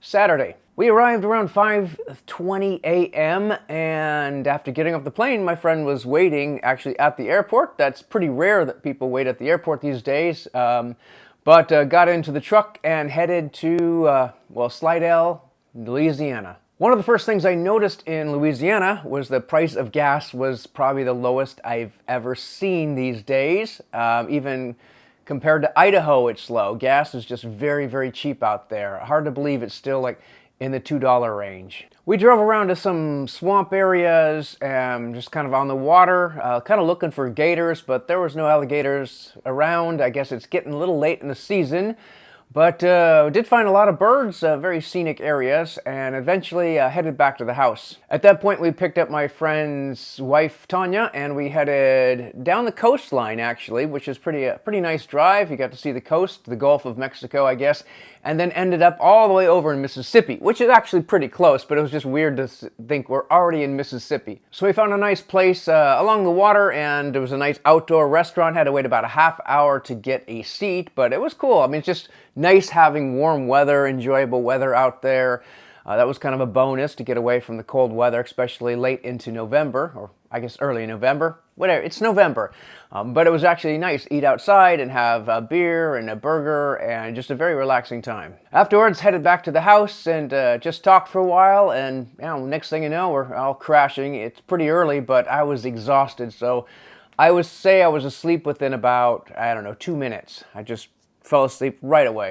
Saturday. We arrived around 5:20 a.m. and after getting off the plane, my friend was waiting actually at the airport. That's pretty rare that people wait at the airport these days. But got into the truck and headed to, Slidell, Louisiana. One of the first things I noticed in Louisiana was the price of gas was probably the lowest I've ever seen these days. Even compared to Idaho, it's low. Gas is just very, very cheap out there. Hard to believe it's still like in the $2 range. We drove around to some swamp areas, just kind of on the water, kind of looking for gators, but there was no alligators around. I guess it's getting a little late in the season. But did find a lot of birds, very scenic areas, and eventually headed back to the house. At that point, we picked up my friend's wife, Tanya, and we headed down the coastline, actually, which is pretty nice drive. You got to see the coast, the Gulf of Mexico, I guess, and then ended up all the way over in Mississippi, which is actually pretty close, but it was just weird to think we're already in Mississippi. So we found a nice place along the water, and there was a nice outdoor restaurant. Had to wait about a half hour to get a seat, but it was cool. I mean, it's just nice having warm weather, enjoyable weather out there. That was kind of a bonus to get away from the cold weather, especially late into November, or I guess early November. Whatever, it's November. But it was actually nice. Eat outside and have a beer and a burger and just a very relaxing time. Afterwards, headed back to the house and just talked for a while. And next thing you know, we're all crashing. It's pretty early, but I was exhausted. So I would say I was asleep within about, 2 minutes. I just fell asleep right away.